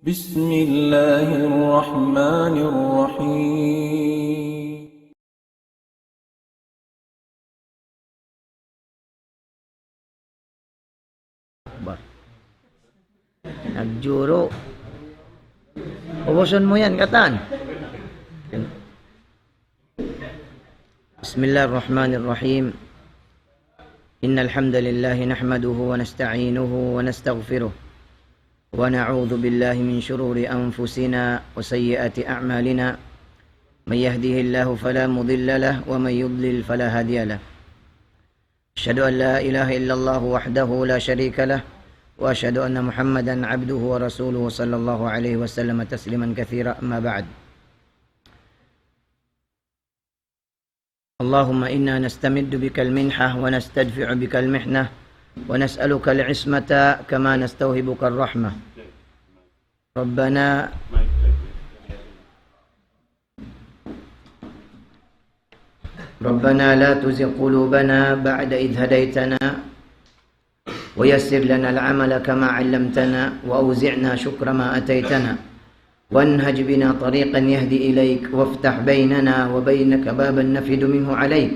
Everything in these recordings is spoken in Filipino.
بسم الله الرحمن الرحيم Nagjuro. Ubuson mo yan, Katan. Bismillahirrahmanirrahim. Innal hamdalillah nahmaduhu wa nasta'inuhu wa nastaghfiruh. Wa na'udzu billahi min shururi anfusina wa sayyiati a'malina. May yahdihillahu fala mudilla lahu wa may yudlil fala hadiya lahu. Asyhadu an la ilaha illallah wahdahu la syarika lahu. وأشهد أن محمدا عبده ورسوله صلى الله عليه وسلم تسليما كثيرا أما بعد اللهم إنا نستمد بك المنحة ونستدفع بك المحنة ونسألك العصمة كما نستوهبك الرحمة ربنا لا تزغ قلوبنا بعد إذ هديتنا ويسر لنا العمل كما علمتنا وأوزعنا شكر ما أتيتنا وانهج بنا طريقا يهدي إليك وافتح بيننا وبينك بابا نفد منه عليك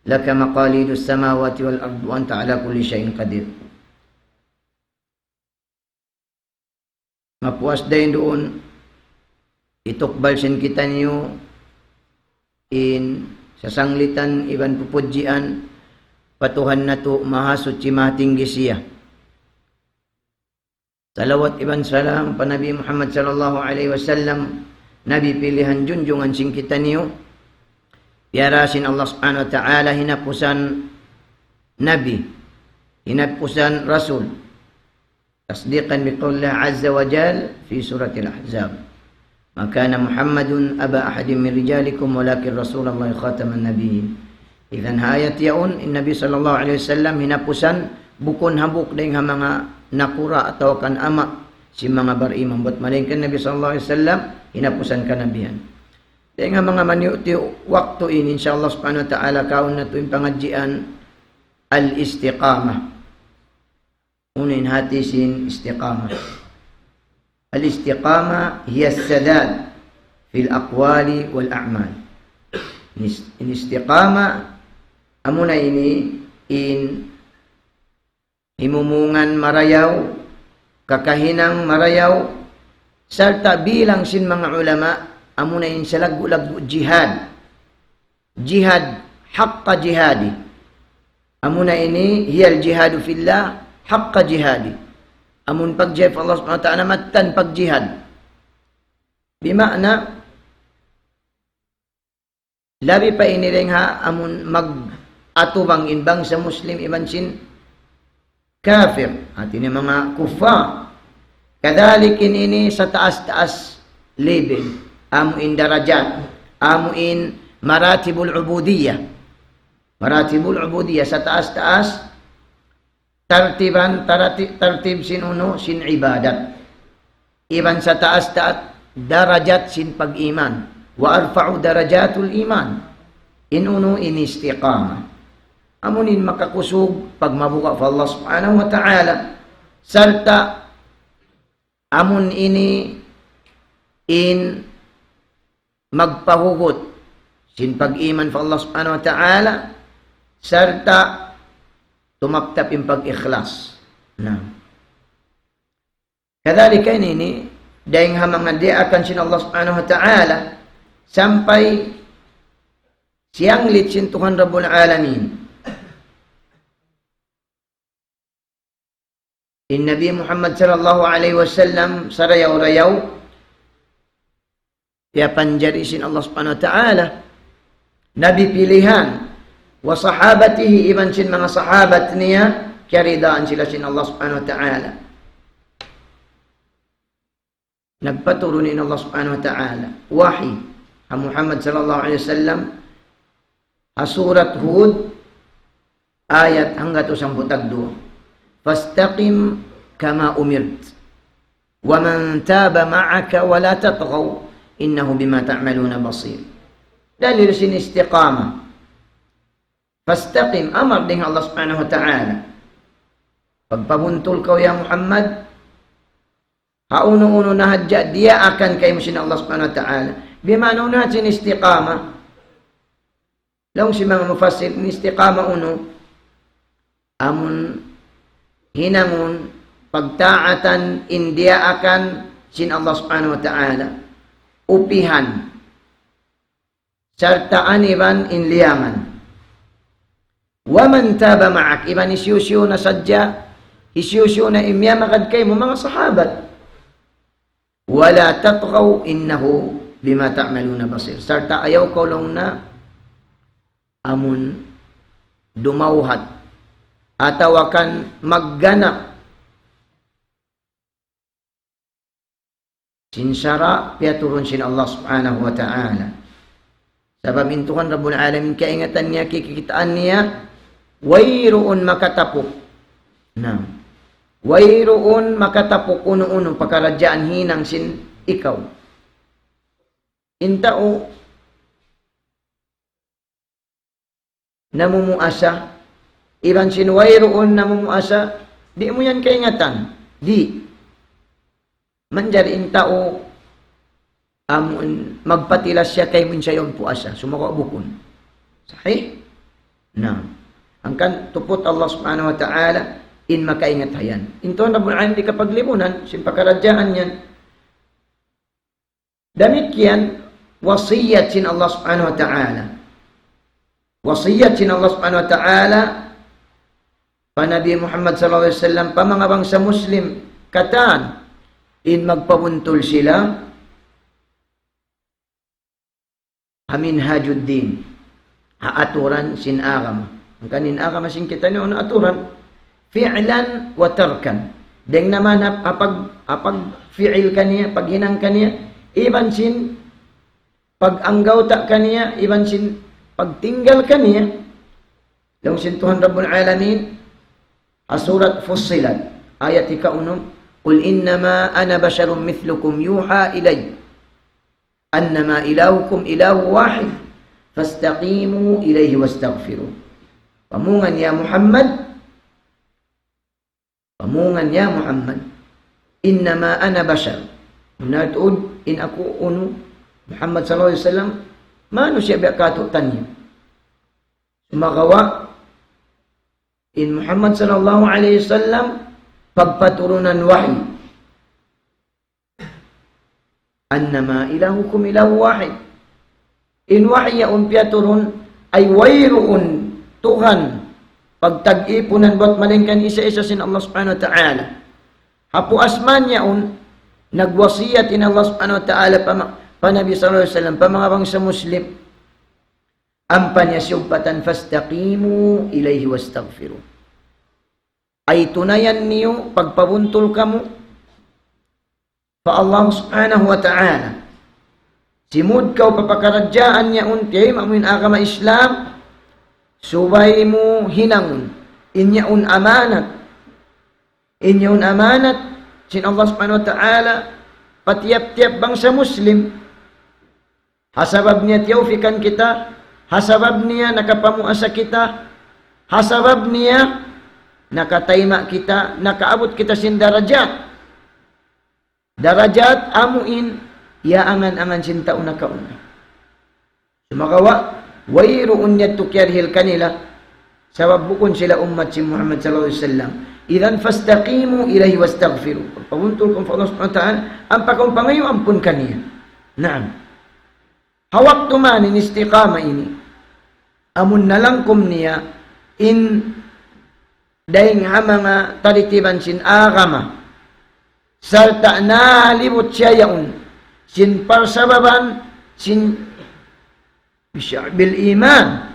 لك مقاليد السماوات والأرض وأنت على كل شيء قدير. Mapuas din doon itukbal sin kita niyo in sasanglitan iban pupudjian patuhan na to mahasuci matinggi siya. Salawat iban salam pa Nabi Muhammad sallallahu alaihi wasallam, Nabi pilihan junjungan sing kita niyo. Piarasin Allah subhanahu wa ta'ala hinapusan Nabi, hinapusan Rasul. Tasdiqan biqaulillah azza wa jal fi suratil Ahzab. Makana Muhammadun aba ahadin min rijalikum walakin Rasulullah khataman nabiyyin. Idan hayat yaun in Nabi sallallahu alaihi wasallam hinapusan bukon habuk ding mga nakura atau kan ama si mga bariman buat malingkan Nabi sallallahu alaihi wasallam hinapusan kanabihan. Ding mga maniuti waktu ini insyaallah subhanahu wa taala kaon na tuing pangadjian al-istiqamah. Unin hati sin istiqamah. Al-istiqamah hiya as-sadad fil aqwali wal a'mal. Istiqamah amuna ini in himumungan marayaw, kakahinang marayaw, sarta bilang sin mga ulama, amuna in sa lagu-lagu jihad. Jihad, haqqa jihadi. Amuna ini, hiyal jihadu fillah, haqqa jihadi. Amun pagjihad Allah subhanahu wa ta'ala matan pagjihad. Bimakna, labi pa iniring ha, amun atubang inbang sa Muslim iban sin kafir at ini mga kufa kadalikin ini sa taas-taas level amu in darajat amu in maratibul ubudiyah sa taas-taas tartib sin uno sin ibadat iban sa taas-taas darajat sin pag-iman wa arfa'u darajatul iman in uno in istiqamah. Amunin makakusog pag mabuka fa Allah subhanahu wa ta'ala sarta amun ini in magpahugot sin pag-iman fa Allah subhanahu wa ta'ala sarta tumaktap in pag-ikhlas na kadalika ini dahing hamang di akan sin Allah subhanahu wa ta'ala sampai siyang litsin Tuhan Rabbul Alamin. In Nabi Muhammad sallallahu alaihi wasallam sarayaw-rayaw ya panjarisin Allah subhanahu wa ta'ala Nabi pilihan wa sahabatihi iban sin mga sahabat niya kiridaan sila sin Allah subhanahu wa ta'ala nagpaturunin Allah subhanahu wa ta'ala wahi ha Muhammad sallallahu alaihi wasallam ha surat Hud ayat hangga to 12 Fastaqim kama umirt wa man taba ma'aka wa la tatghaw innahu bima ta'maluna basir. Dalil sin istiqamah. Fastaqim amar din Allah subhanahu wa ta'ala. Pagpabuntol ka ya Muhammad Uno-uno na hadya, dia akan kay mo sin Allah subhanahu wa ta'ala. Bimano na sin istiqama. Laong si mga mufassir, istiqama uno, amun hinangon, pagtaatan, india akan sin Allah subhanahu wa ta'ala. Upihan. Sartaan iban inliangan. Waman taba ma'ak, iban isyusyo na sadya, isyusyo na imya makad kay mo mga sahabat. Wala tatqaw innahu bima ta'maluna basir. Sarta ayaw ko lang na amun dumawhat ataw akan magganap sinsara piaturun sin Allah subhanahu wa ta'ala. Sabab intukan Rabbul Alamin kaingatan niya, kikitaan niya, wayroon makatapok. Wayroon makatapok uno-uno pagkaradyaan hinang sin ikaw. Intao namumuasa, iban sin wayroon namumuasa, di mo yan kaingatan. Di. Manjar intao magpatilas siya kay minsayong puasa. Sumako bukon. Sahih? Na. Ang kan tupot Allah subhanahu wa ta'ala in makaingat hayan. Ito na buwan di kapaglimunan, simpakaradyaan yan. Damit yan, wasiyat sin Allah subhanahu wa ta'ala. Wasiyat sin Allah subhanahu wa ta'ala pa Nabi Muhammad sallallahu alaihi wasallam pa mga bangsa Muslim kataan in magpabuntol sila amin hajuddin haaturan sin agama. Ang kanin agama sin kita niyo na aturan fi'lan wa tarkan. Deng naman apag fi'il kaniya, paghinang kaniya, iban sin pag-anggaw ta kaniya, iban sin pagtinggal kaniya. Yung sintuhan Rabbul Alamin, surat Fussilat, ayat 1, Qul innama ana basyarum mithlukum yuha ilay, annama ilahukum ilahu wahid, fastaqimu ilayhi wastaghfiru. Pamungan ya Muhammad, innama ana basyar. Munatuod, in ako uno, Muhammad sallallahu alaihi wasallam, mano siya biakatutan niya. Sumagawa, in Muhammad sallallahu alaihi wasallam, pagpaturunan wahy. Annama ilahukum ilahu wahid. In wahya piaturun ay wayroon Tuhan pagtag-ipunan ba't malingkan isa-isa sin Allah subhanahu wa ta'ala. Hapu asman niya nagwasiyat in Allah subhanahu wa ta'ala pa Nabi sallallahu alaihi wasallam pa mga bangsa Muslim. Ampan niya siyubatan fastaqimu ilayhi wastaghfiru. Ay tunayan niyo pagpabuntol kamo pa Allah subhanahu wa ta'ala. Simud kaw papakaradyaan niya untay mamin agama Islam, subay mo hinangon inyaun amanat sin Allah subhanahu wa ta'ala patiap-tiap bangsa Muslim. Hasabab niya tiyawfikan kita, hasabab niya nakapamuasa kita, hasabab niya nakatayma kita, nakaabot kita sin darajat amuin yaangan-angan sin taon na kauna. Sumakawa wayroon niya tukyarhil kanila sabab bukon sila ummat si Muhammad sallallahu alaihi wasallam. Idan fastaqimu ilayhi wastaghfiru. Pagpabuntol kong Allah subhanahu wa ta'ala ang pagkumpangayo ampun kaniya. Naam. Hawak tumanin istiqama ini. Amun nalangkom niya in daing mga taritiban sin agama. Sarta nalibot siya yaun. Sin parsababan sin bil iman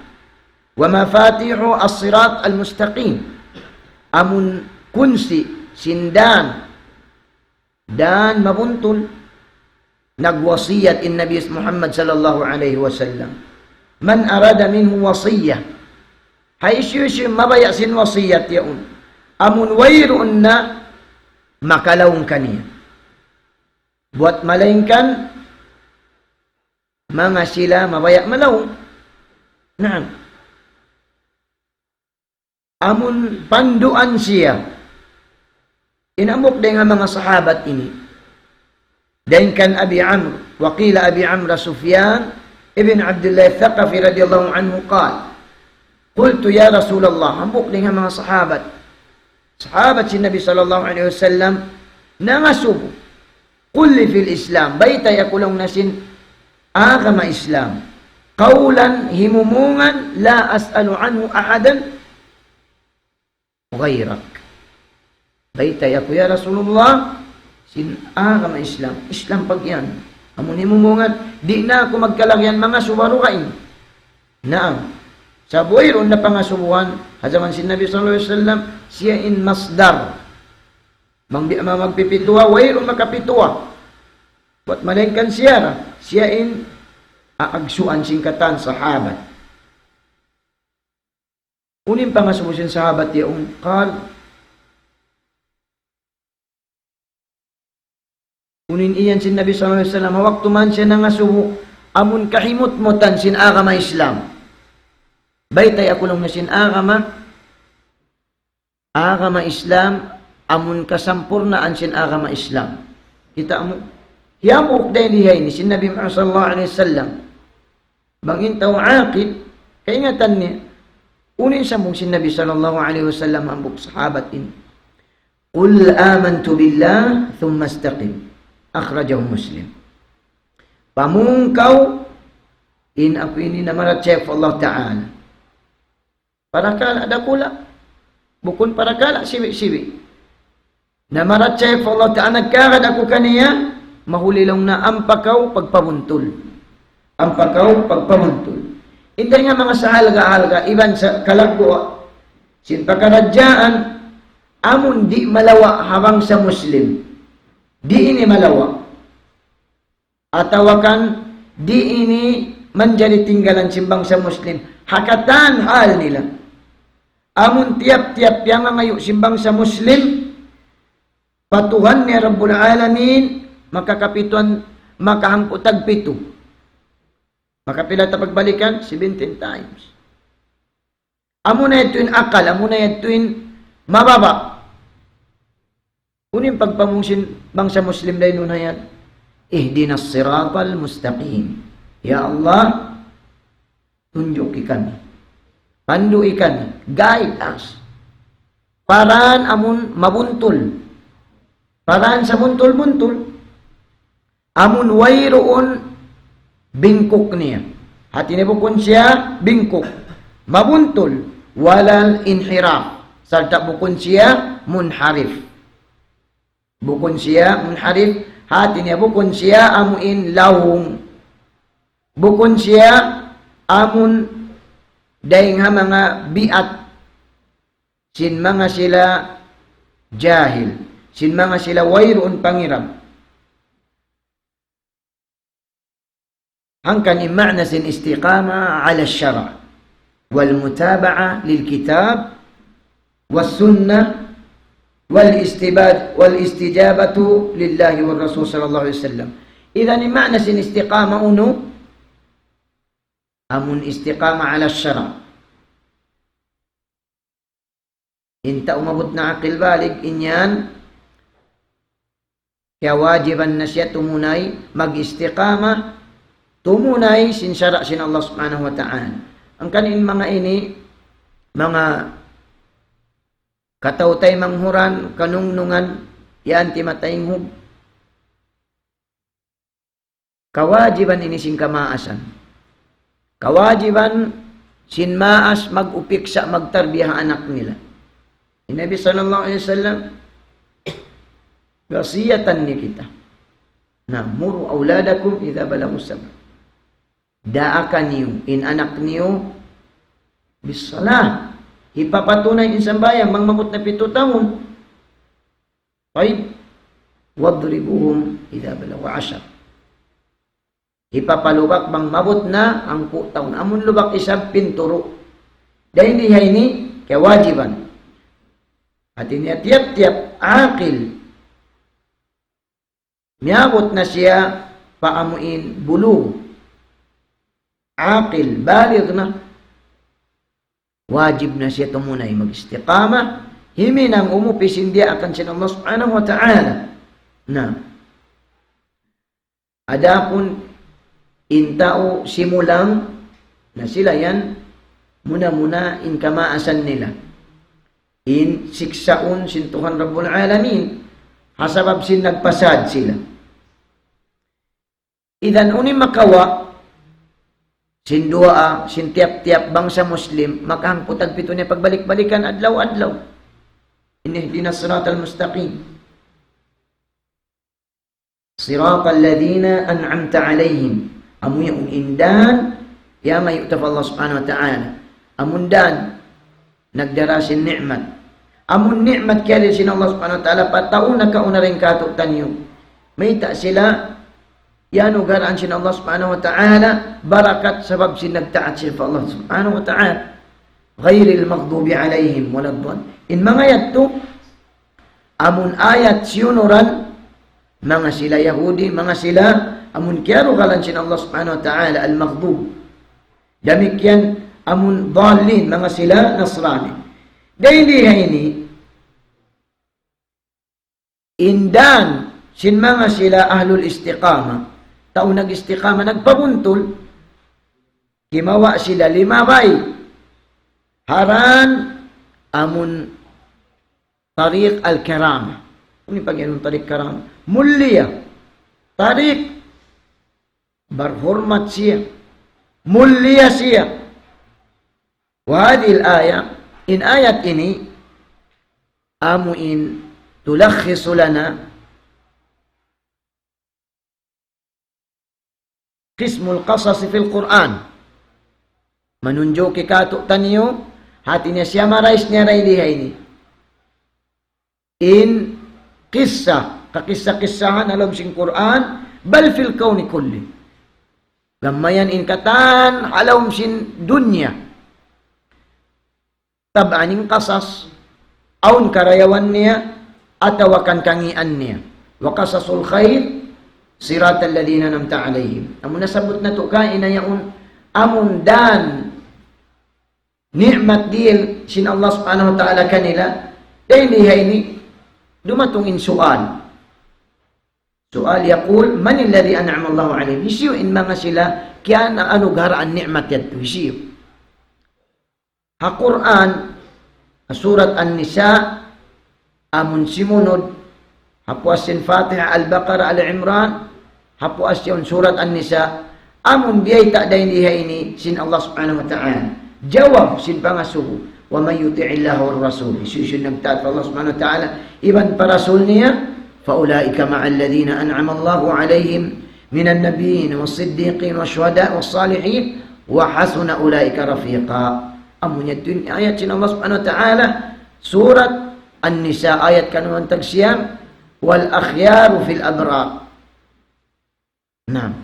wa mafatihu as-sirat al-mustaqim. Amun kunsi sindan dan mabuntol nagwasiyat in Nabi Muhammad sallallahu alaihi wasallam. Man arada minhu wasiyah, haisyu mabaya sin wasiyat yaun. Amun wayroon na makalawang kaniya. Buat malaingkan mga sila mabaya malawang. Naam. Amun panduan siya. Inamok din nga mga sahabat ini. Dain kan Abi Amr, wa qila Abi Amr Sufyan ibn Abdullah Thaqafi radiyallahu anhu qala, qultu ya Rasulullah, hambuk dengan mga sahabat. Sahabat si Nabi sallallahu alaihi wasallam nangasubo. Qul li fil Islam, baita yakulong nasin agama Islam. Qawlan himumungan la as'alu anhu ahadan ghairak. Baita yaku ya Rasulullah, sin agama Islam. Islam pag yan. Amun himumungan, di na ako magkalagyan mga subarukain. Naam. Sa buwayron na pangasubuhan, hazaman si Nabi sallallahu alaihi wasallam, siya in masdar. Magpipituwa, wayron makapituwa. Wat malengkan siya in aagsuan singkatan sahabat. Unin pangasubo sin sahabat yaong qal, unin iyan sin Nabi sallallahu alaihi wasallam, waktu man siya nangasubo, amun kahimut-mutan sin agama Islam. Baytay ako lang na sin agama Islam, amun kasampurnaan sin agama Islam. Kita amun, hiyamuk dahil lihay ni sin Nabi Muhammad sallallahu alaihi wasallam. Bangin tao aqid, kaingatan niya, unin sa mong sin Nabi sallallahu alaihi wasallam ang buk sahabat in. Qul amantu billah, thumma istaqim. Akhrajahu Muslim. Pamungkaw, in ako ini namaratsyef Allah Ta'ala. Parakala dakula, bukun parakala siwi-siwi. Namaratsyef Allah Ta'ala, nagkarad ako kaniya, mahulilong na ampakaw pagpamuntol. Ampakaw pagpamuntol. Inday nga mga sa halga-halga, iban sa kalagwa, sin pagkaradyaan, amon di malawa habang sa Muslim. Di ini malawa. Atawakan, di ini manjari tinggalan simbang sa Muslim. Hakatan hal nila. Amun tiap-tiap yang ngayo simbang sa Muslim, patuhan ni Rabbul Alamin, makakapituan, makahangkutag pito. Makapila ta pagbalikan, 17 times. Amun na ito'y akal, amun na ito'y mababa. Unin pagpamungsin bang sa Muslim dahil nun hayat, ihdinas siratal mustaqim. Ya Allah, tunjuk ikan, pandu ikan, guide us. Paraan amun mabuntol. Paraan sa buntol-buntol. Amun wayroon bingkok niya. Hati niya bukon siya, bingkok. Mabuntol. Walal inhiraf. Sarta bukon siya, munharif. Bukon siya, munharif. Hati niya bukon siya, amuin lawong. Bukon siya, amun dahing ha mga biat. Sin mga sila jahil. Sin mga sila wayroon pangiram. Hangkan ima'na sin istiqama ala syara' wal mutaba'a lil kitab was sunnah wal istijabatu lillahi wal rasul sallallahu alaihi wasallam. Idhan ima'na sin istiqama uno, amun istiqama ala syara'. Inta umabot na akil balig inyan, kaya wajiban na siya tumunay, mag-istiqama, tumunay sin syara' sin Allah subhanahu wa ta'ala. Ang kanin mga ini, mga katautay manghuran, kanungnungan, yan timatayng hub. Kawajiban ini sin kamaasan. Kawajiban sin maas mag-upiksa, magtarbiya anak nila. Nabi sallallahu alaihi wasallam, wasiyatan ni kita. Na muru auladakum idza balagu sab'a. Daakan niyo in anak niyo bisalah. Ipapatunay in sambayang mangmamot na 7 taon. Ay wadribuhum idza balagu 10. Ipapalubak bang mabot na ang taon. Amun lubak isab pinturo. Dahil hindi ini kewajiban. At ini tiap-tiap akil miabot na siya paamuin bulu. Akil, baligh na. Wajib na siya tumunay mag-istiqama. Himinang umupis hindi akan siya Allah subhanahu wa ta'ala. Na. Adapun intao simulang na sila yan, muna-muna in kamaasan nila. In siksaun sintuhan Rabbul Alamin, hasabab sin nagpasad sila. Idan unin makawa, sin dua, sin tiap-tiap bangsa Muslim, makang putag pito niya pagbalik-balikan adlaw-adlaw. Ihdinas siratal mustaqim. Siratal ladina an'amta alayhim. Amun yung indan, ya may utaf Allah subhanahu wa ta'ala. Amundan, nagdarasin ni'mat. Amun ni'mat kaya sin Allah subhanahu wa ta'ala, pataon na kauna rin katutan nyo. May ta sila, yan ugaraan sin Allah subhanahu wa ta'ala, barakat sabab sin nagtaat sila Allah subhanahu wa ta'ala. Ghairil maghdubi alayhim waladwan. In mga yatto, amun ayat siyunuran, mga sila Yahudi, mga sila, amun kiyaro kalan sin Allah subhanahu wa ta'ala, al-maghdub. Damikyan, amun dhalin, mga sila Nasrani. Dahil ini, indan, sin mga sila ahlul istiqama, tao nag-istiqama, nagpabuntol, gimawa sila limabay, haran, amun tariq al-karama. Ano pag yanong tariq karama? Mulliya, tariq, barhurmat siya, mulliya siya. وهذه الآية إن آية إني إن تلخص لنا قسم القصص في القرآن menunjuki katutanyo hatinya siya marais niya rayliha ini in kisah kakisah-kisahan alam sing Quran bal fil kauni kulli gamayan in katan alam sin dunya tabaning kasas aun karayawan niya atawakan kangian niya wa kasasul khair siratal ladina namta alayhim amun nasabot na to kain na yaun amun dan ni'mat dil sin Allah subhanahu wa ta'ala kanila dahil ini dumatong in sual yaqul man alladhi an'ama Allahu alayhi isiyo in mga sila kaya na anugaraan ni'mat yato isiyo Ha-Quran, surat An-Nisa, amun simunod, hapuas sin Fatiha, Al-Baqarah, Al-Imran, hapuas yung surat An-Nisa, amun biyay ta'day liha ini, sin Allah subhanahu wa ta'ala. Jawab, sin pangasuhu, wa may yuti'illahu ar-rasul. Isusun nagtaat Allah subhanahu wa ta'ala, iban parasul niya, faulaika ma'alladhina an'ama Allahu alayhim, minan nabiyin, was-siddiqin, was-syuhada, was-salihin, wa hasuna ulaika rafiqa. Amunya din ayat sin Allah subhanahu wa ta'ala surat An-Nisa ayat kanuan tagsiyam wal akhyaru fil abrar. Nah,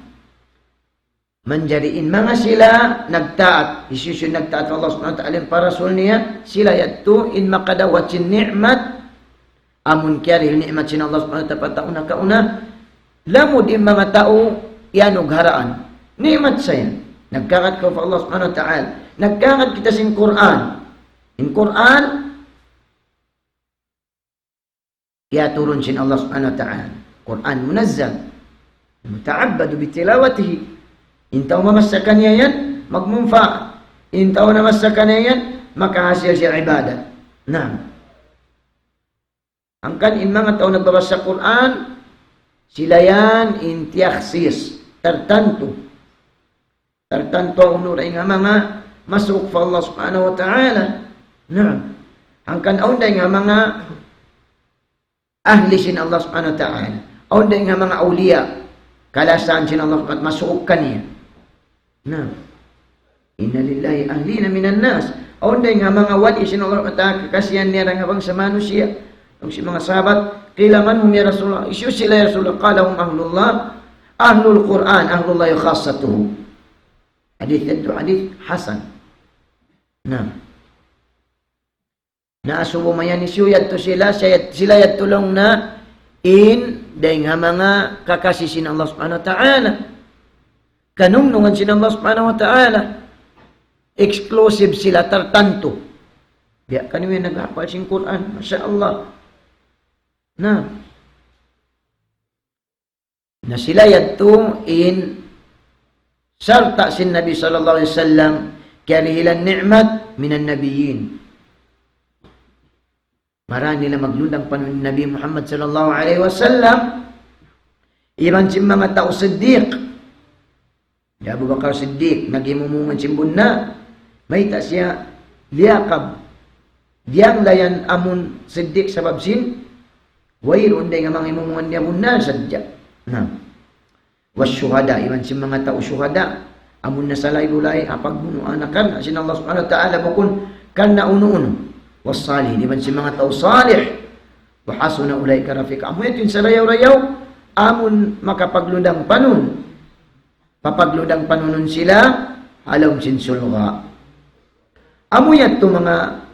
menjadiin mga sila nagtaat isusun nagtaat Allah subhanahu wa ta'ala para rasul niya sila yattu in makadawat sin ni'mat amun kyari ni'mat sin Allah subhanahu wa ta'ala tauna kauna lamu din mga tao yanug haraan ni'mat saya nagkakat ko Allah subhanahu wa ta'ala nagkakat kita sin Quran. In Quran, ya turun sin Allah subhanahu wa ta'ala. Quran munazzal. Muta'abbadu bitilawatihi. In taw mamassakan niya yan, magmumfa. In taw namassakan niya yan, makahasil siya ibadah. Nah. Angkan in mga tao nagbabasa Quran, sila yan in tiyakhsis. Tertentu. Tertentu unuray nga mga masuk fa Allah subhanahu wa ta'ala. Nah, angkan aunday nga mga ahli sin Allah subhanahu wa ta'ala. Aunday nga mga awliya. Kalasan sin Allah at masuk kaniya. Nah, inna lillahi ahlina minan nas. Aunday nga mga wali sin Allah at kakasiyan niya nga bang sa manusia. Ang si mga sahabat, qila man hum ya Rasulullah. Isyu sila ya Rasulullah. Qala hum ahlullah. Ahlul Quran. Ahlullah yukhassatuhu. Hadith itu hadith hasan. Nah, naasubo mayan isyu yatto sila yat tulong na in dahil nga mga kakasisin Allah subhanahu wa ta'ala kanungnungan sin Allah subhanahu wa ta'ala exclusive sila tertentu biya kaniwi nag-apal sin Quran Masya Allah. Nah, na sila yadto in sarta sin Nabi sallallahu alaihi wasallam karihilan ni'mat minan nabiyyin. Marami nila maglundang panon Nabi Muhammad sallallahu alaihi wasallam. Iban si mga tao siddiq. Ya Abu Bakar Siddiq nagimumungan simbun na may ta siya liyakab diyang layan amun siddiq sabab sin wayron day nga mga imumungan niya muna sadya na wasyuhada iban si mga tao syuhada amun na salay bulay apag bunuanakan sin Allah subhanahu wa ta'ala bukun kan na uno-uno wassalihin iban si mga tao salih wa hasuna ulaika rafiqa amun yun sa rayaw-rayaw amun makapagludang panon papagludang panunon sila alam sin sulga amuyat to mga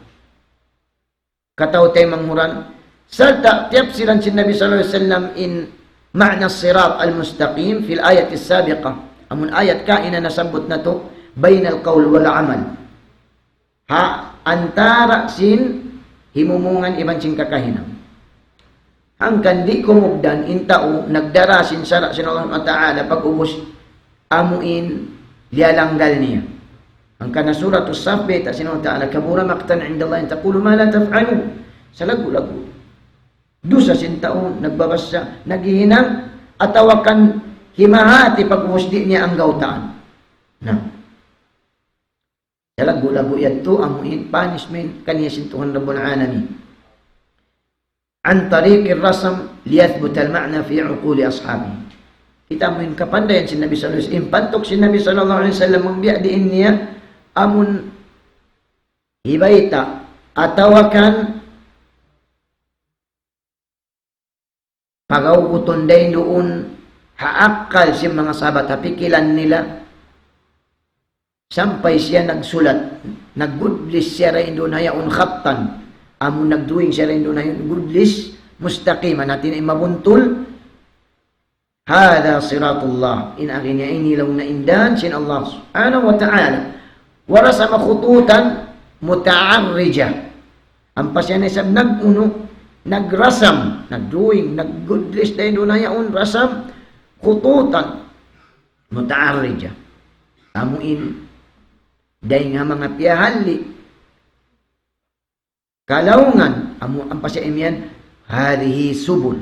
katawtay manghuran sarta tiap silan sin Nabi sallallahu alaihi wasallam in ma'na sirat al-mustaqim fil ayat as-sabiqah amun ayat kaina nasabot na to bainal qaul wal amal ha antara sin himumungan iban sin kakahinam hangkan di kumugdan intao nagdara sin sara sin Allah Ta'ala pag-ubos amuin lialanggal niya. Ang kana suratul Saff ta sinaw ta'ala kabura maqtan 'inda Allah taqulu ma la taf'alu. Sa lagu-lagu. Dusa sintaon nagbabasa naghihinang atawakan himahati pagmusdi niya ang gautaan. Na. Sa lagu-lagu yato amuin punishment kaniya sintuhan Rabbul Alamin. An tariq ar-rasm liyathbut al-ma'na fi 'uquli ashabihi. Kita amun kapandayan si Nabi sallallahu alaihi wasallam pantok si Nabi sallallahu alaihi wasallam mambiya diin niya amun hibaita atawakan pagawuton day doon haakal si mga sahabat hapikilan nila sampay siya nagsulat naggudlis siya rin doon hayaon khaptan amun nagduwing siya rin doon hayaon gudlis mustaqiman natin ay mabuntul hada siratullah in aginya ini law na indan sin Allah subhanahu wa ta'ala warasama khututan muta'arrija ang pasyan isab naguno nagrasam nagdrawing naggudlis day do na yaon rasam khututan muta'arrija amuin day nga mga piyahali kalaungan amu ang pasyan yan hadihi subul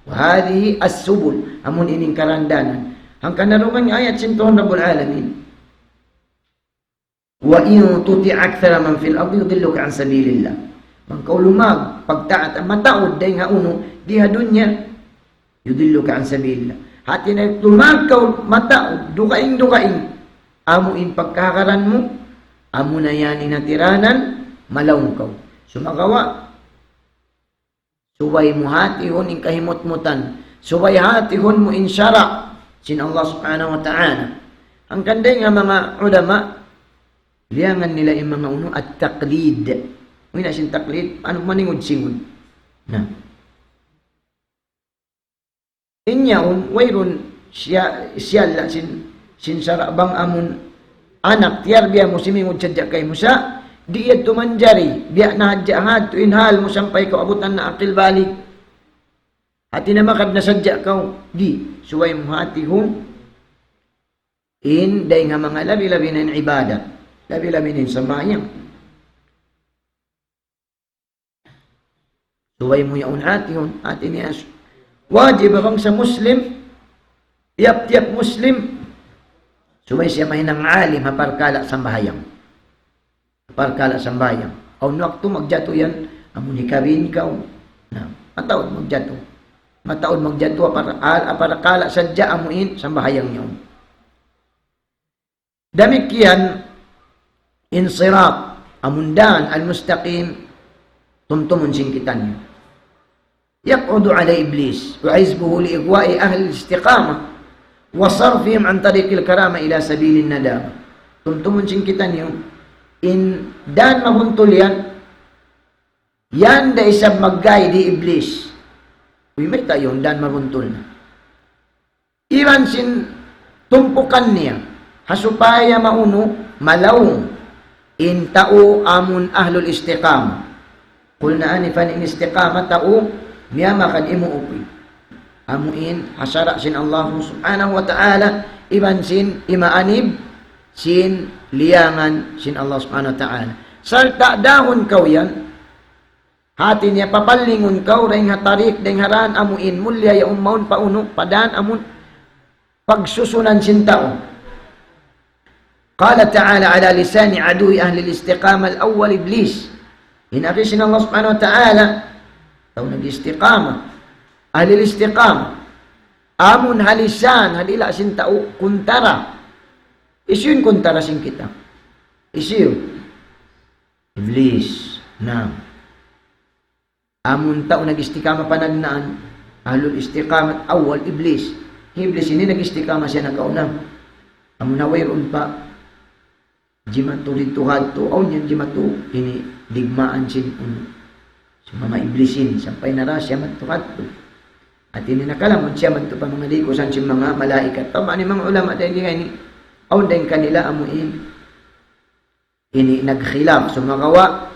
hadihi as-subul amun ining karandanan ang kanarungan ayat sintuhon Rabbul Alamin wa in tuti akthara man fil ardi yudilluka an sabilillah man kaulumag pagtaat mataod day nga uno diha dunya yudilluka an sabilillah hati na tumakaw mataod dukaing amuin pagkakaran mo amo na yan inatiranan malawng kaw sumagawa subay mo hatihon in kahimot-mutan. Subay hatihon mo in syara. Sin Allah subhanahu wa ta'ala. Ang kanday nga mga ulama, liyangan nila yung mga uno at taklid. Uy na sin taklid, ano maningod-singod? Na. Inyaon, wayron siya sin syara bang amon anak, tiyar biya mo simingod sadya kay Musa, di yad tumanjari, biya na hadjahad, tuinhal mo sampay ka abutan na akil balik. Hati na makad na sadya ka, di, suway mo hati hon. In, day nga mga labi-labi na ibadat, labi-labi na sambayang. Suway mo yaon hati hon, hati niya. Wajib bang sa Muslim, tiyap-tiyap Muslim, suway siya mahinang alim, haparkala sambayang. Parkala sambayang. Aw waktu magjato yan, amun ikabin ka. Na, mataod magjato. Mataod magjato para kala sadya amuin sambahayang niyo. Damikian insirat amundan al-mustaqim tumtumun singkitan niyo. Yaqudu ala iblis wa hizbuhu li igwa'i ahli al-istiqamah wa sarfihim an tariqil karama ila sabilin nadama. Tumtumun singkitan niyo in dan mabuntol yan da isang maggay di iblis uy may tayo dan mabuntol na iwan sin tumpukan niya hasupaya mauno malawong in tao amun ahlul istiqama kul na anifan in istiqama tao miyama kan imuupi amuin hasara sin Allah subhanahu wa ta'ala iban sin imaanib sin liyangan sin Allah subhanahu wa ta'ala. Salta dahon kau yan, hati niya papalingon kau, ring hatarik, ding haran, amuin, mulya ya ummaun pauno, padan, amun, pagsusunan sin tao. Qala ta'ala ala lisani adui ahli al-istiqama al-awwal iblis. Hinakisin Allah subhanahu wa ta'ala, tao nag-istiqama, ahli al-istiqama, amun halisan, halila sin tao, kuntara. Isyun kuntara sin kita. Isyu. Iblis. Na. Amun tao nag-istiqama panagnaan, ahlul istiqamat awal iblis. Iblis ini nag-istiqama siya nagkaunang. Amun nawayron pa, jimatu rituhad to, aw niyan jimatu, ini digmaan sin sa mga iblisin, sampay na ra siya matuhad to. At ini nakalamon siya man to pa mga likosan si mga malaikat. Tama ni mga ulama dahil ni aw dahil kanila amuin. Ini nagkhilaf sumagawa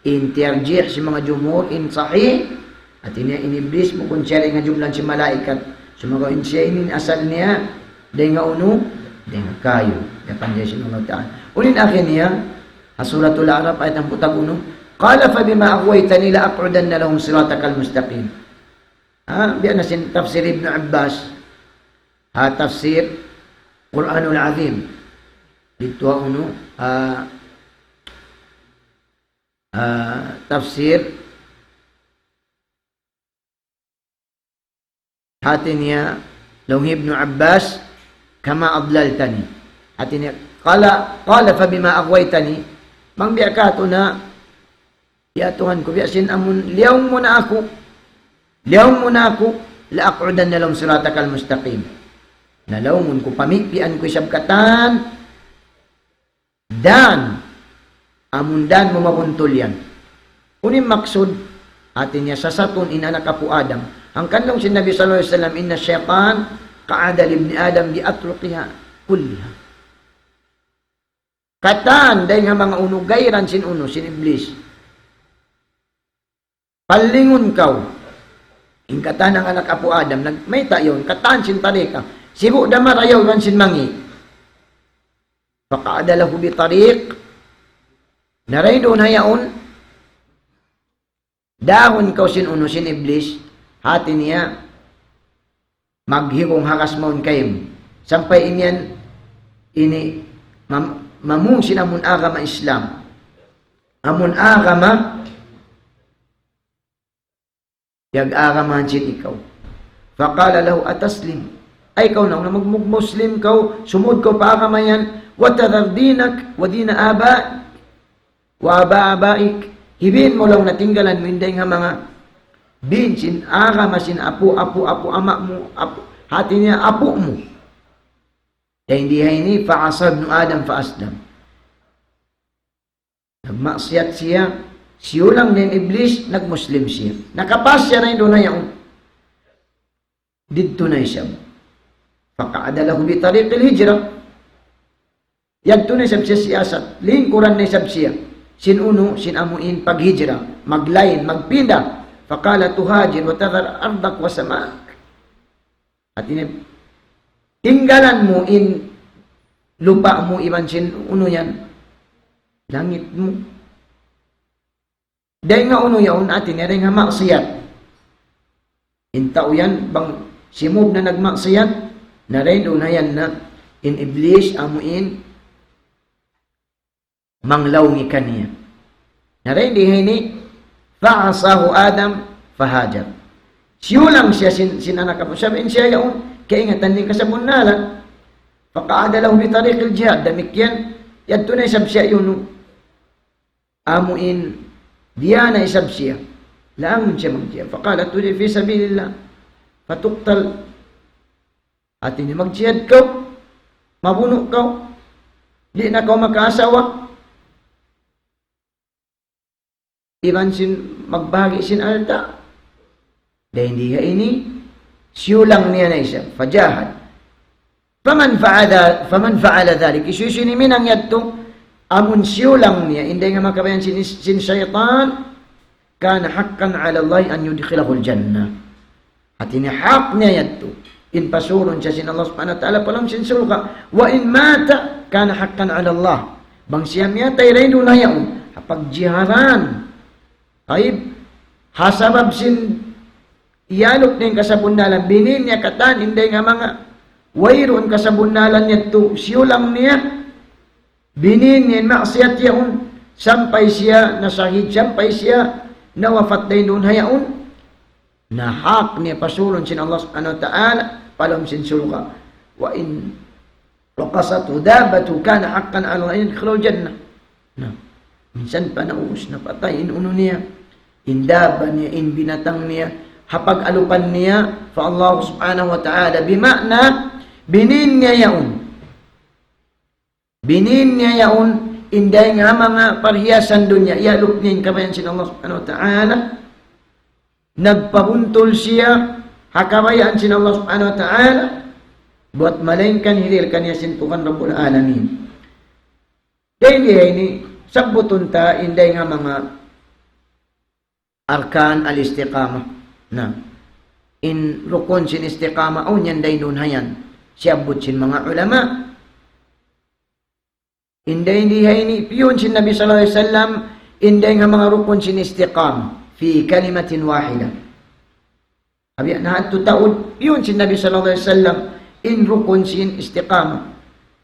interjih si mga jumhur in sahih at ini iblis mo kung siya nga jumlan si malaikat sumagawa in siya ini asal niya dahil nga uno dahil nga kayo dapan siya si Allah Ta'ala unin akin niya hasuratul Arab ayat ang putag uno qala fa bima aghwaytani la aq'udanna lahum siratakal mustaqim. Biyan na sin tafsir Ibn Abbas tafsir Quranul Azim dito uno tafsir hati niya long Ibn Abbas kama adlaltani hati niya qala fa bima aghwaytani mang biya ka to na yatuhan ko biya sin amun liyaw mo na ako la aq'udan lahum siratakal mustaqim nalawmun ko pamikpian ko sabkatan dan amundan mo mabuntol yan. Unim maksud, atin niya sasatun inanak apo Adam. Ang kanlong sinabi sallallahu alaihi wasallam, inna syaitan ka'ada libni Adam di atruqiha kulliha. Katan, dahil nga mga unugayran sin iblis. Palingon kau. In katan ang anak apo Adam, may tayon, katan sin tarika. Sibu damarayaw man sin mangi. Faka'ada lahu bi tariq, naray doon hayaon, dahon kau sin iblis, hati niya, maghigong hakas maun kayim. Sampay inyan, ini, mamung sinamun agama Islam. Amun agama, yag-agaman sin ikaw. Faqala lahu ataslim. Ay ikaw na magmuslim kau, sumud kau pa agama yan, watadar dinak, wadina aba, wa aba-abaik, hibin mo lang natinggalan mo hindi nga mga bin, sin agama, sin apo, ama mo, hati niya, apo mo. Dahil hindi ini, fa'asab no Adam fa'asdam. Nagmaksiyat siya, siyo lang din iblis, nagmuslim siya. Nakapas siya na doon na yung dito na siya. Faka'adalahu bi tariqil hijrah. Yagto na siya siyasat, lingkuran na siya. Sin amuin paghijra, maglayin, magpinda. Fakala tuhajir wa tadhar ardak wa samak. At ini tinggalan mo in lupa mo iban sin yan. Langit mo. Dahil nga yan atin nga maksiyat. Intao yan bang simub na nagmaksiyat na rin yan na in iblis amuin manglawng kaniya. Naray ini fa'asahu Adam fahajar. Siyo lang siya sinanak mo. Sabihin siya yaon, kaingatan din kasabon nalang. Faqa'ada lahu bi tariqil jihad. Damikyan, yadto na isab siya yun. Amuin, diya na isab siya. Laangon siya mag-jihad. Faqala tuli fi sabilillah. Fatuktal. At ini mag-jihad ka. Mabuno ka. Di na ka makaasawa. Iban sin magbahagi sin alta. Dahil hindi ini siyo lang niya na isa. Fajahad. Faman fa'ala dhalik. Isusini minang yadto. Amun siyo lang niya. Hindi nga makabayan sin syaitan. Kana haqqan ala Allah an yudkhilahul jannah. At inihak niya yadto. In pasulon siya sin Allah subhanahu wa ta'ala palam sin sulka. Wa in mata, kana hakkan ala Allah. Bang siya miya tayo rin na yaon. Hapagjiharan. Taib. Hasabab sin iyalok na yung kasabundalan. Binin niya katan, hindi nga mga wayron kasabundalan niya to. Siyulang niya. Binin niya maksiyat yaon. Sampay siya nasahid. Sampay siya nawafat na yun hayaon. Nahak niya pasulon sin Allah subhanahu wa ta'ala palam sin sulka. Wa in raqasatu dabatu kana haqqan ala Allah yadkhulul jannah. Nah, minsan pa nauus na patay in uno niya. Indaban niya, in binatang niya, hapag alupan niya fa Allah subhanahu wa ta'ala bimakna binin niya yaon. Binin niya yaon inday nga mga parhiasan dunya ialok niya yung kabayan sin Allah subhanahu wa ta'ala. Nagpabuntol siya, hakabayaan sin Allah subhanahu wa ta'ala, buat malengkan hilir kanya sintukan Rabbul Alamin. Dahil ini, sabutun ta, inday nga mga arkan al-istiqamah. Na, in rukun sin istiqamah, o nyan day nun hayan, siyabot sin mga ulama. Inday ini, piyon sin Nabi sallallahu alaihi wasallam, inday nga mga rukun sin istiqamah. في كلمة واحدة أبي أنها تتأود يونس النبي صلى الله عليه وسلم إن ركن سين استقامة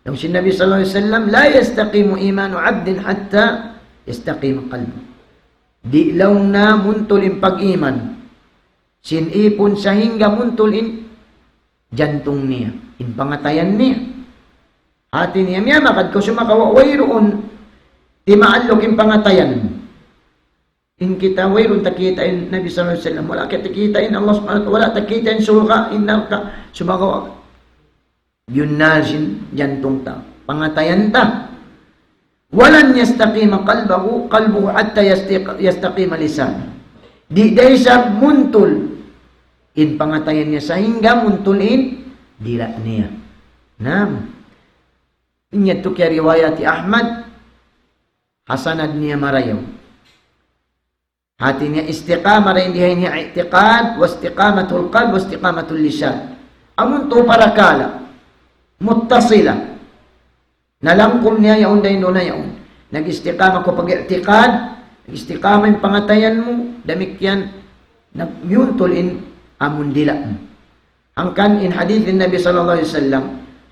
لو النبي صلى الله عليه وسلم لا يستقيم إيمان عبد حتى يستقيم قلبه di لونا منتل pag iman sin ipon sahingga muntul in jantung niya in pangatayan niya hati niya miya makad ko sumakawa wayroon di maallok in pangatayan in kita wayrun takitain Nabi sallallahu alaihi wasallam wala takitain Allah subhanahu wa ta'ala wala takitain sulka innaka sumagawa yun na jantung ta pangatayan ta walan yastaqima qalbuhu hatta yastaqima lisan di day sa muntul in pangatayan niya sehingga muntul in dila niya nam inya tu kaya riwayat Ahmad hasanad niya marayaw hati niya istiqamah rin dihay niya i'tiqad wa istiqamatul qalb wa istiqamatul lisan amun to parakala muttasila nalangkom niya yaon day no na yaon nag-istiqamah ko pag-i'tiqad nag-istiqamah yung pangatayan mo damik yan nag-yuntol amun dila angkan in hadith in Nabi sallallahu alaihi wasallam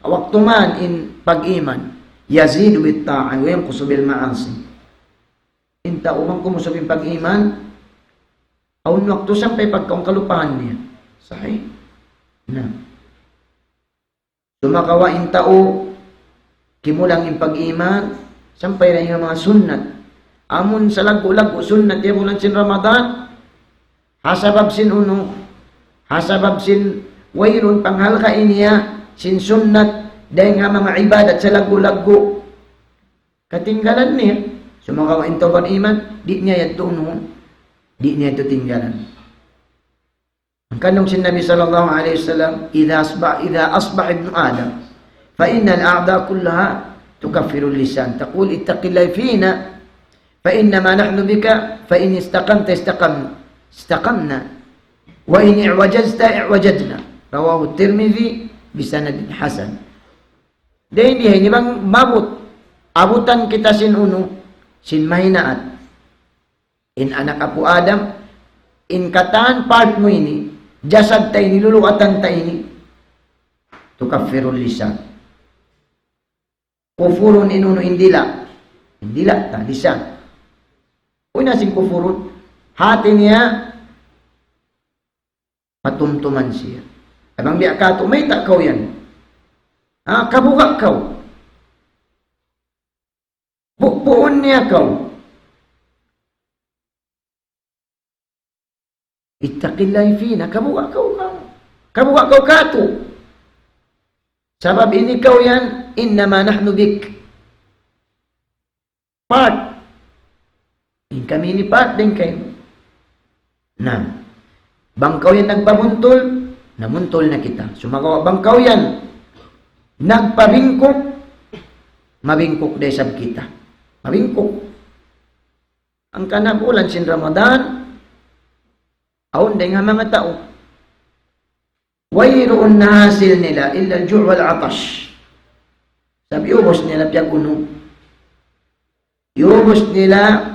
waktu man in pag-iman yazidu bit ta'a wa yanqusu bil ma'asi inta umang kumusubing pag-iman aun waktu sampai pagkaong kalupahan niya sahih na sumakawa intao kimulang yung pag-iman sampai na yung mga sunnat amun sa lagu-lagu sunnat ya bulan sin Ramadan hasabab sin uno hasabab sin wayrun panghalka iniya sin sunnat dahil nga mga ibadat sa lagu-lagu katinggalan niya sumakawa intawan iman, di niya yato noon, di niya ito tinggalan. Ang kanong sin Nabi sallallahu alaihi wasallam, idha asbah ibn Adam, fa inna al-a'da kullaha tukaffiru lisan. Taqul ittaqillah fina, fa inna ma nahnu bika, fa in istaqamta istaqamna, wa in i'wajazta i'wajadna. Rawahu Tirmidhi bisanadin hasan. Dahil hindi bang mabut, abutan kita sin uno, sin mahinaat in anak apo Adam in kataan part mo ini jasad ta ini luluatan ta ini tukaffirul lisan kufurun inuno indila ta lisan una sing kufurun hati niya patumtuman siya abang di akato may takaw yan kabuka kaw buon niya kau. Ittaqillahi fina. Kabuka kau kato. Sabab ini kau yan, innama nahnu bik. Part. In kami ni part din kayo. Na. Bangkaw yan nagpamuntol, namuntol na kita. Sumagawa bangkaw yan. Nagpabingkok, mabingkok day sab kita. Mabingkok. Ang kanabulan sin Ramadan, aon day nga mga tao. wayroon na hasil nila illa al-ju' wal-'atash. Sabi ubos nila piyag uno. Iubos nila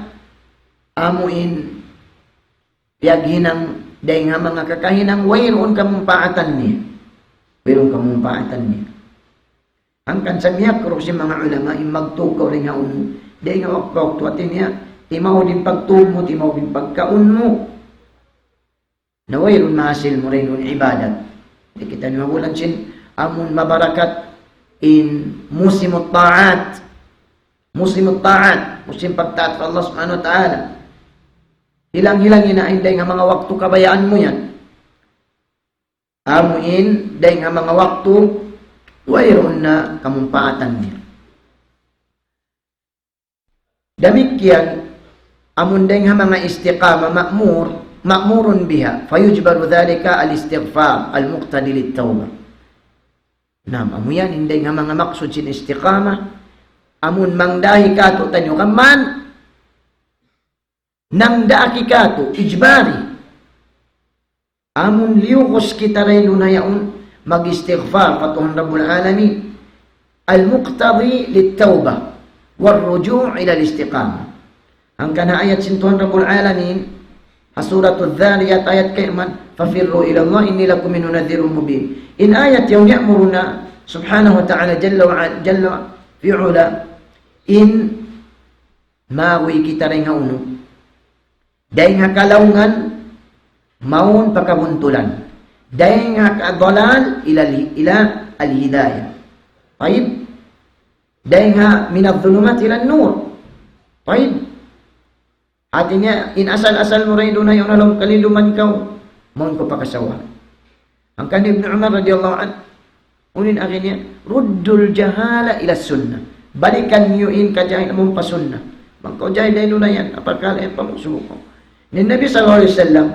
amuin piyag hinang dahil nga mga kakahinang wayroon kamumpaatan niya. Wayroon kamumpaatan niya. Hangkan sa miyak kuro si mga ulama magtukaw rin nga uno. Dahil nga waktuatin niya timaw din pagtubo, timaw din pagkaun mo. Na wayroon mahasil mo rin yung ibadat. Di kita niwagulan sin amun mabarakat in musimut ta'at. Musimut ta'at. Musim pagtaat sa Allah subhanahu wa ta'ala. Hilang-hilang inainday nga mga waktu kabayaan mo yan. Amuin, day nga mga waktu, wayroon na kamumpaatan niya. Damikyan, amun day nga mga istiqama ma'murun biha, fayujbaru dhalika al-istighfar, al-muqtadi lit-tawbah. Nam, amu yan, hindi nga mga maksud sin istiqama, amun mangdahi kato tanyo kaman, nang daaki kato, ijbari. Amun liyukos kita rin lunayaon, mag-istighfar, patuhan Rabbul Alamin, al-muqtadi lit-tawbah, wal-ruju' ila al-istiqama. Ang kana ayat sintuhan Rabbul Alamin, hasuratul dhariyat ayat kaiman, fafirru ila Allah, inni lakum minhu nadhirun mubin. In ayat yung ya'muruna, subhanahu wa ta'ala, jalla fi'ula, in mawi kita rin nga uno, dahil nga kalaungan, maun pakabuntulan. Dahil nga kadalal, ila al-hidayah. Taib? Dahil nga minadhulumat ila nur. Taib? Artinya, inasal-asal mo rin doon na yung alam kaliluman kau, maun ko pakasawa. Ang kanib Ibn Umar radiyallahu an, unin akin niya, ruddul jahala ila sunnah. Balikan nyo in kajahin mong pasunnah. Bangkau jahil dahil na yan, apakala yan pamusuko. Ni Nabi sallallahu alaihi wasallam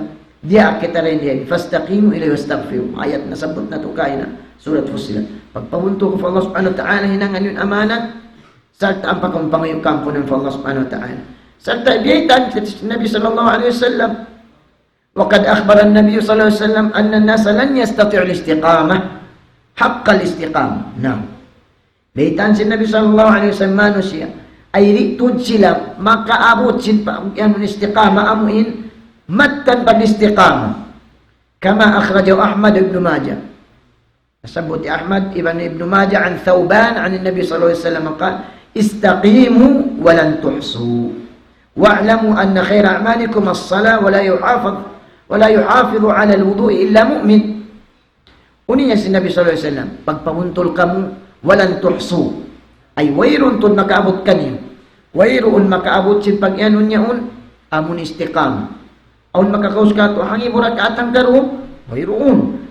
dia kita rin yan fastaqimu ilayhi wastaghfiru ayat nasabot na to kay na surat Fussilat pagpabunto ko sa Allah subhanahu wa ta'ala hinangan yun amanat sarta ang pagkampangayo kampo ng Allah subhanahu wa ta'ala sarta biyaitan Nabi sallallahu alaihi wasallam wa qad akhbara an-nabiy sallallahu alaihi wasallam anna an-nasa lan yastati'u al-istiqamah haqqa al-istiqamah na biyaitan si Nabi sallallahu alaihi wasallam manusia ay ritod sila makaabot sin ang istiqama amuin mattan pag-istiqama kama akhrajahu Ahmad ibn Majah nasabot Ahmad ibn Majah an Thawban an Nabi sallallahu alaihi wasallam qala istaqimu wa lan tuhsu wa'lamu anna khayra a'malikum as-salah wa la yuhafidhu 'ala al-wudu' illa mu'min uninya si Nabi sallallahu alaihi wasallam pagpamuntol kamu walan tuhsu ay wayroon tun makaabot kanyo. Wayroon makaabot sin pag-anon niyaon, amun istiqama. Aun makakaus ka to, hangi murag katang garo, wayroon.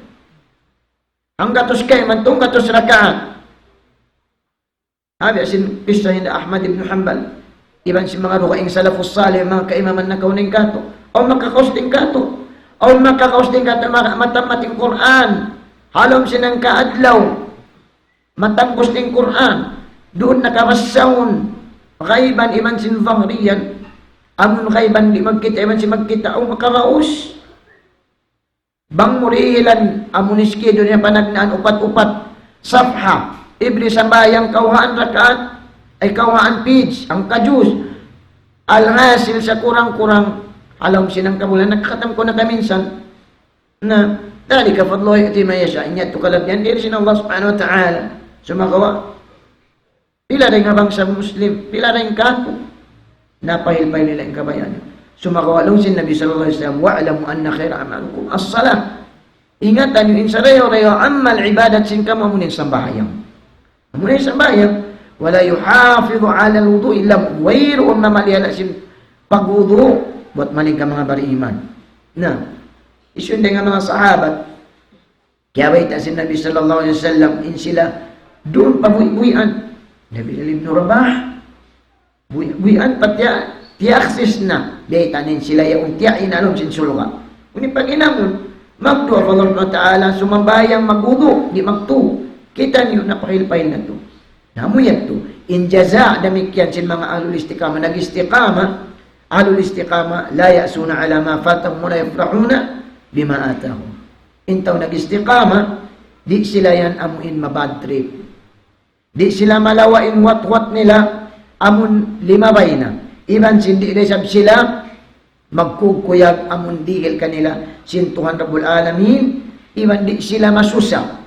Ang gatos kay, mantong gatos rakaat. Habi asin pisahin na Ahmad ibn Hanbal. Iban si mga rukaing salafus salih, mga kaimaman na kauning kato. Aun makakaus din kato. Aun makakaus din kato, matamating Quran. Halom sinang kaadlaw. Matambos din Quran. Doon nakamasaon kaiban iman sin zahriyan amun kaiban di magkita iman si magkita o makaraos bang murihilan amun iskido niya panagnaan upat-upat safha ibri sambayang kauhaan rakaat ay kauhaan page ang kajus alhasil sa kurang-kurang alam sinang kabulan nakakatam ko na kaminsan na dalika fadlo yu'ti man yasha inyat tukalabyan diri sin Allah subhanahu wa ta'ala sumagawa pila rin nga bangsa Muslim, pila rin kato. Napahilpay nila yung kabayan. Sumakawalong sin Nabi sallallahu alaihi wasallam, wa'alamu anna khaira amalukum as-salah. Ingatan yung insareyo-reyo, ammal ibadat sin kamo munin sambahayang. Munin sambahayang, wala yuhafidhu ala al-wudu illa wayroon na maliyala sin pag-wudu, buat maling ka mga bari-iman. Na, isun din nga mga sahabat, kaya baita sin Nabi sallallahu alaihi wasallam, in sila, doon pabuy-buyan, Nabi Ibn Rabah, buyan patya, tiaksis na, di tanin sila yung tiya inalom sin sulga. Kuni pag inamon, magdu Allah Ta'ala, sumambayang magudo, di magtu. Kita niyo, napakilpay na to. Namuyat to. In jaza, damikyan sin mga alul istiqama, nag-istiqama, alul istiqama, la ya'suna ala ma fatahum, la yafrahuna, bima atahum. Intaw nag-istiqama, di sila yan amuin mabad trip. Di sila malawain wat-wat nila, amun limabay na. Iban sindi resab sila, magkukuyag amun digil kanila, sintuhan Rabbul Alamin, iban di sila masusa.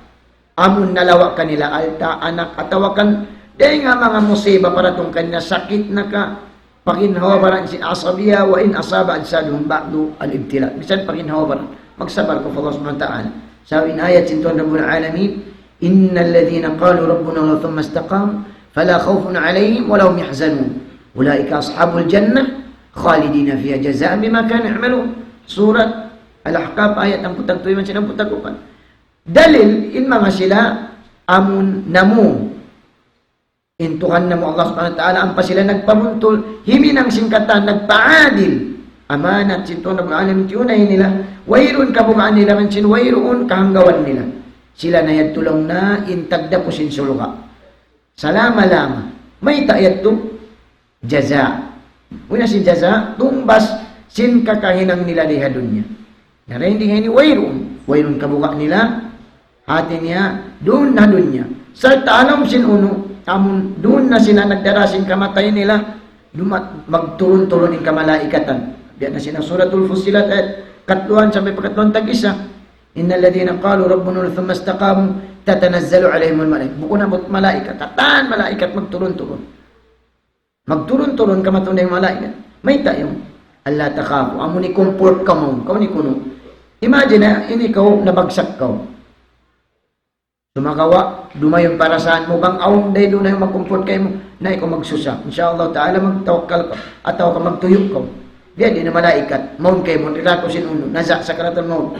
Amun nalawa kanila, alta, anak, atawakan, dahil nga mga musiba para itong kanila, sakit na ka, pakinhawabaran si asabiya, wa in asaba adsaluhum ba'du al-ibtila. Bisan pakinhawabaran, magsabar ko Allah subhanahu wa ta'ala. Sabi in ayat sintuhan Rabbul Alamin, innal ladhina qalu rabbuna Allah thumma istaqam, fala khawfun alayhim, wa lahum yahzanun. Ulaika ashabul jannah, khalidina fiha jazaan bima kanu ya'malun. Surat Al-Ahqaf ayat 47 man sinang putakupan. Dalil in mga sila amun namu intuhan na mo Allah subhanahu wa ta'ala ang pa sila nagpamuntol himinang singkatan nagpaadil amanat sintuhan ng alam tiyunay nila wairun kabukaan nila man sin wairoon kahanggawan nila sila na yadtulong na intagda po sin suluka salama lama may tayat to jaza una sin jaza tumbas sin kakahinang nila liha dunya narindi nga ni wairun kabuka nila hati niya doon na dunya sa tanong sin uno amun doon na sila nagdarasin kamatay nila magturun-turun ng kamalaikatan. Diyan na sila suratul Fussilat at katluhan sampai pagkatluhan tag-isa. Innal ladhina qalu rabbuna thumma istaqamu tatanazzalu alaihimul malaikatu. Buko na malaikat, katan malaikat magturun-turun. Magturun-turun kamatunay yung malaikat. May tayong Allah takafu amun ni comfort ka mo, kau ni kuno. Imagine na ini kau nabagsak kau. Sumagawa, dumayon para saan mo bang awang day doon na yung mag-comfort kayo mo na ikaw magsusa. Inshallah ta'ala magtawakkal ka at ka magtuyok ka. Diyan din na malaikat. Maun kayo mo, nilako sinuno, nasa sakaratan mo.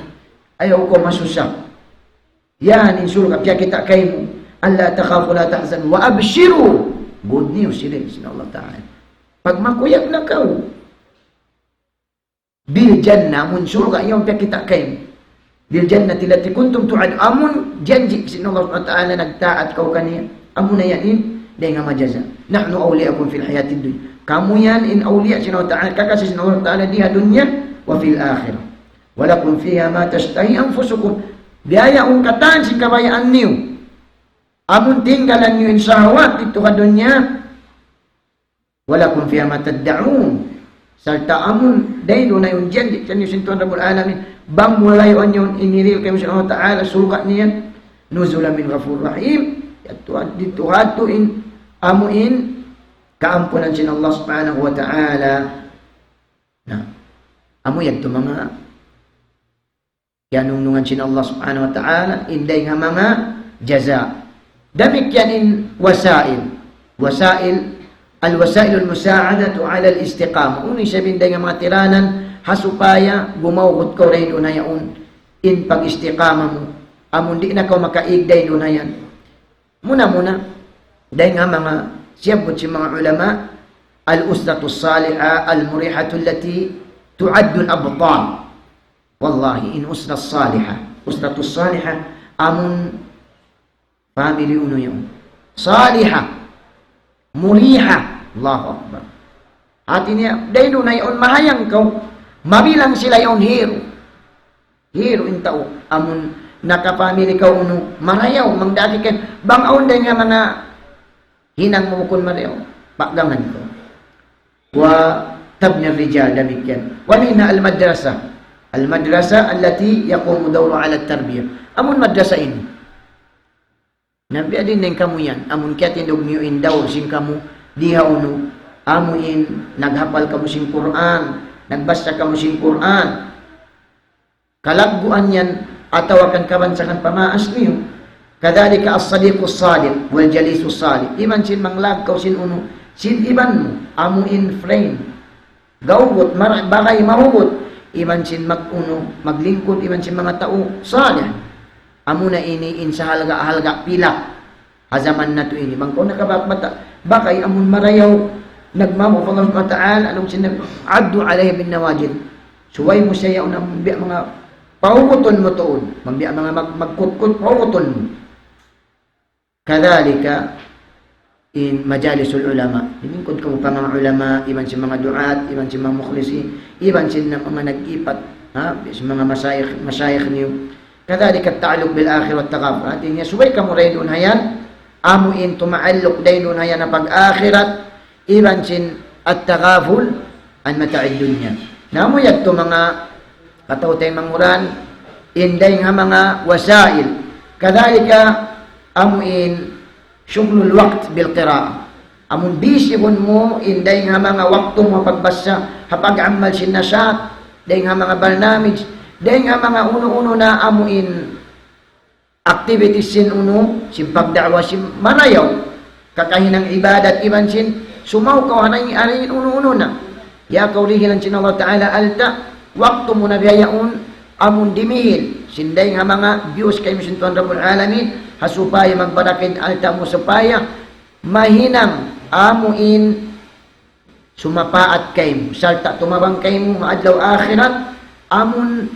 Ayaw ko masusa. Yan, insulka, kaya kita kayo mo. Allah takhafu la tahzan wa abshiru. Good news sila, sinallah ta'ala. Pag makuyag na ka, bil jannah, munsulka, ayaw kaya kita kayo mo. Bil jannati lati kuntum tu'ad amun janji sin Allah Subhanahu wa ta'ala nagtaat kau kaniya amun yain dai nga majaza nahnu awliyaakum fil hayatid dunya kamu yan in awliya sin Allah ta'ala kakasih sin Allah ta'ala di dunya wa fil akhirah walakum fiha ma tashtahi anfusukum biaya un katan si kabayaan niyo amun tinggalan niyo in syahwat itu ka dunya walakum fiha ma tad'un sarta amun dai do na yung janji kan yung sintuan Rabbul Alamin bang mulayon yun iniril kayo sa Allah Ta'ala suka niya nuzulan min ghafur rahim dito hatuin amuin kaampunan sin Allah Subhanahu wa Ta'ala na amuyag to mga yanunungan sin Allah Subhanahu wa Ta'ala inday nga mga jaza damik yan in wasail al-wasailul musa'adatu ala al-istiqama uni sabihin day nga mga tiranan hasupaya gumawgot ko rin na yaon in pag-istiqama mo amon di na ka makaigday na yan muna dahil nga mga siyabot si mga ulama al-usratu salihah al-murihatu allati tu'addu al-abtal wallahi in usratu salihah amon family uno yun salihah muriha Allahu Akbar hati niya dahil na yaon mahayang ka mabilang sila yung hero in tao amun nakapamili ka uno marayaw mangdati ka bang aon day nga mga hinang mumukon marayaw pakdangan ko wa tabni rijal damikyan wa minna al-madrasa allati yaqumu dawru ala at-tarbiyah amun madrasa ini nabiya din kamu yan amun kaya tindog niyo in dawr sing kamu diha uno amuin naghapal kamu sing Quran nagbasa ka mo sing Quran kalagbuan yan atawakan kabansakan pamaas niyo kadalika as-sadiqus sadiq wal jalisus salih iman sin manglagkaw sin uno sin iban mo amuin friend gawgot bagay mahugot iman sin maguno maglingkod iman sin mga tao salih amuna ini in sa halga pila hazaman na to ini bangko nakabakbata bakay amun marayaw nagmamo pa Allah Subhanahu wa ta'ala anong sinabi addu alayhi bin nawajid suway mo siya yung mambiya mga pauguton mo toon mambiya mga magkutkut pauguton mo kadhalika in majalisul ulama diningkod ka mo pa mga ulama iban si mga duat iban si mga mukhlisi iban si mga nag-ipat ha sa mga masayikh niyo kadhalika at-ta'alluq bil akhirah at taqabul. Atin subay ka mo raydun hayan amuin tuma'alluq daynun hayan na pag-akhirat iban sin at-taqabul an mata'id dunya. Namo yadto mga katawtay manguran inday nga mga wasail. Kadhalika amuin syughlul waqt bil qira'ah. Amun bisihon mo inday nga mga wakto mo pagbasa hapag amal sin nasyat day nga mga barnamij day nga mga uno-uno na amuin activities sin uno sin pagda'wa sin marayaw kakahinang ibadat iban sin sumaw ka hanay uno-uno na ya kaulihinan sin Allah Ta'ala alta wakto mo na biyayaon amun dimihil sin day nga mga views kay sin Tuhan Rabbul Alamin hasupaya magbarakid alta mo supaya mahinang amuin sumapaat kay mo salta tumabang kay mo maadlaw akhirat amun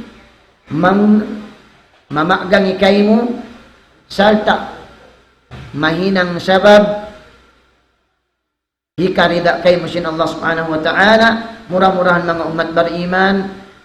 mamagang ikay mo salta mahinang sabab hikarida kay mo sin Allah subhanahu wa ta'ala mura-murahan mga umat bariman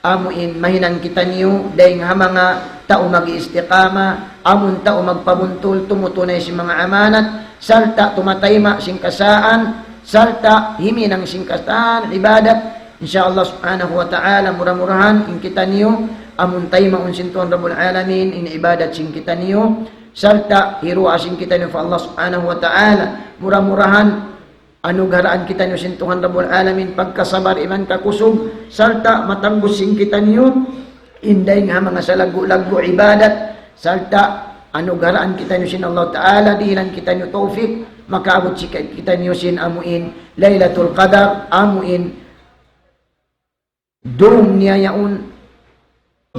amuin mahinang kita niyo dahil nga mga tao mag-iistiqama amun tao magpabuntol tumutunay si mga amanat salta tumatayma sing kasaan salta himi ng sing kasaan ibadat insyaallah subhanahu wa ta'ala mura-murahan in kita niyo amun tayma unsin Tuhan Rabbul Alamin in ibadat sing kita niyo salta hiru sing kita niyo fa Allah subhanahu wa ta'ala mura-murahan anugaraan kita niyo sin Tuhan Rabbul Alamin pagkasabar iman kakusog salta matanggos sing kita niyo inday nga mga salagu-lagu ibadat salta anugaraan kita niyo sin Allah Ta'ala dihilan kita niyo tawfiq makaabot kita niyo sin amuin Lailatul Qadar amuin dum niya yaun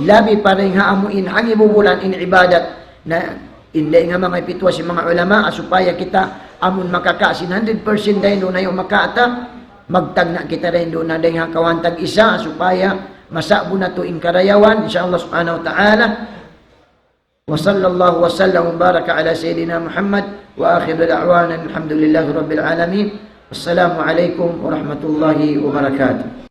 labi pa rin nga amuin ang ibubulan in ibadat na inday nga mga pitwa si mga ulama asupaya kita amun makakasin 100% dahil doon na yung makaata magtagna kita rin doon na dahil nga kawantag isa asupaya masabo na to in karayawan insyaallah subhanahu wa ta'ala وصلى الله وسلم وبارك على سيدنا محمد وآخر دعوانا الحمد لله رب العالمين والسلام عليكم ورحمة الله وبركاته